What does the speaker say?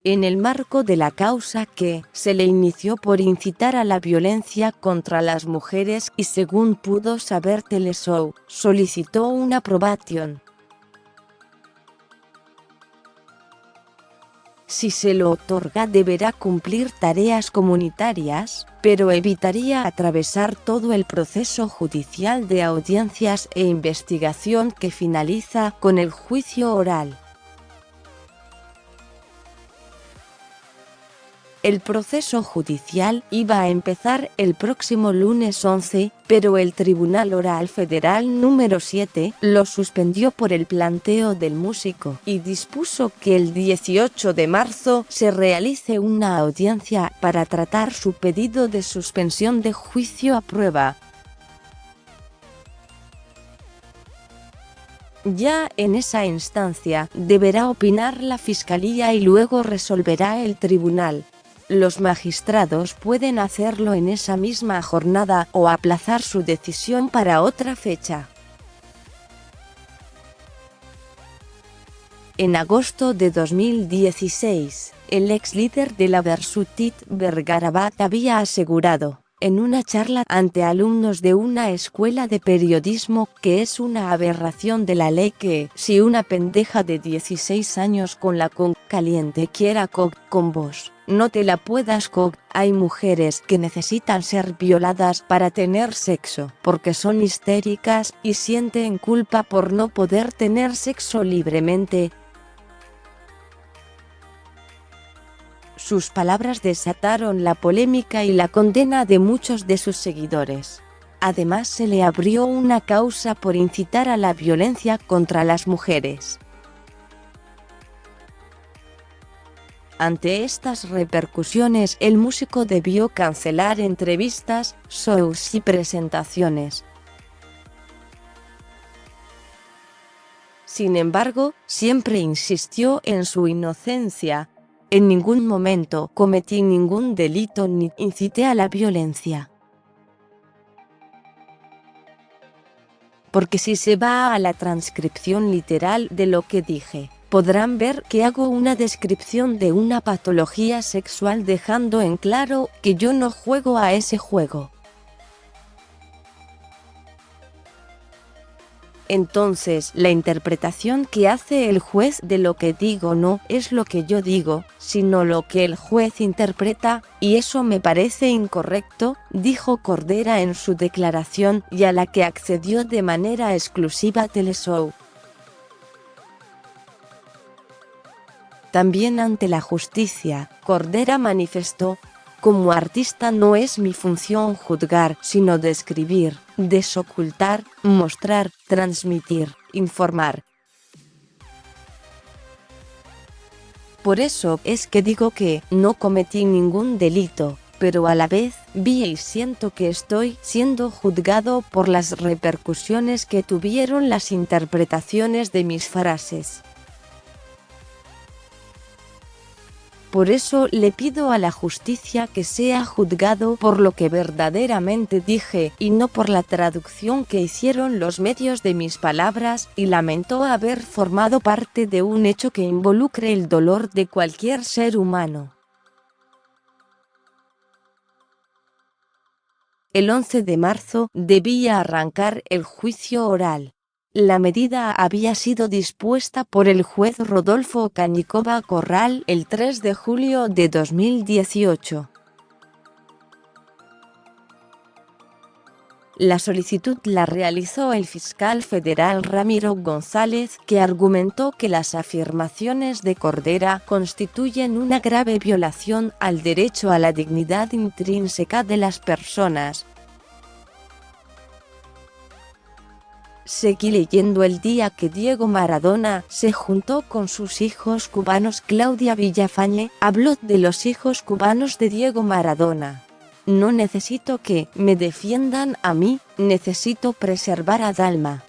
en el marco de la causa que se le inició por incitar a la violencia contra las mujeres y, según pudo saber Teleshow, solicitó una aprobación. Si se lo otorga, deberá cumplir tareas comunitarias, pero evitaría atravesar todo el proceso judicial de audiencias e investigación que finaliza con el juicio oral. El proceso judicial iba a empezar el próximo lunes 11, pero el Tribunal Oral Federal número 7 lo suspendió por el planteo del músico y dispuso que el 18 de marzo se realice una audiencia para tratar su pedido de suspensión de juicio a prueba. Ya en esa instancia deberá opinar la Fiscalía y luego resolverá el tribunal. Los magistrados pueden hacerlo en esa misma jornada o aplazar su decisión para otra fecha. En agosto de 2016, el ex líder de la Versutit Vergarabat había asegurado, en una charla ante alumnos de una escuela de periodismo, que es una aberración de la ley que, si una pendeja de 16 años con la con caliente quiera con vos, no te la puedas hay mujeres que necesitan ser violadas para tener sexo, porque son histéricas y sienten culpa por no poder tener sexo libremente. Sus palabras desataron la polémica y la condena de muchos de sus seguidores. Además, se le abrió una causa por incitar a la violencia contra las mujeres. Ante estas repercusiones, el músico debió cancelar entrevistas, shows y presentaciones. Sin embargo, siempre insistió en su inocencia. En ningún momento cometí ningún delito ni incité a la violencia. Porque si se va a la transcripción literal de lo que dije, podrán ver que hago una descripción de una patología sexual dejando en claro que yo no juego a ese juego. Entonces, la interpretación que hace el juez de lo que digo no es lo que yo digo, sino lo que el juez interpreta, y eso me parece incorrecto, dijo Cordera en su declaración, y a la que accedió de manera exclusiva Teleshow. También ante la justicia, Cordera manifestó: como artista no es mi función juzgar, sino describir, desocultar, mostrar, transmitir, informar. Por eso es que digo que no cometí ningún delito, pero a la vez vi y siento que estoy siendo juzgado por las repercusiones que tuvieron las interpretaciones de mis frases. Por eso le pido a la justicia que sea juzgado por lo que verdaderamente dije y no por la traducción que hicieron los medios de mis palabras, y lamento haber formado parte de un hecho que involucre el dolor de cualquier ser humano. El 11 de marzo debía arrancar el juicio oral. La medida había sido dispuesta por el juez Rodolfo Cañicova Corral el 3 de julio de 2018. La solicitud la realizó el fiscal federal Ramiro González, que argumentó que las afirmaciones de Cordera constituyen una grave violación al derecho a la dignidad intrínseca de las personas. Seguí leyendo el día que Diego Maradona se juntó con sus hijos cubanos. Claudia Villafañe habló de los hijos cubanos de Diego Maradona. No necesito que me defiendan a mí, necesito preservar a Dalma.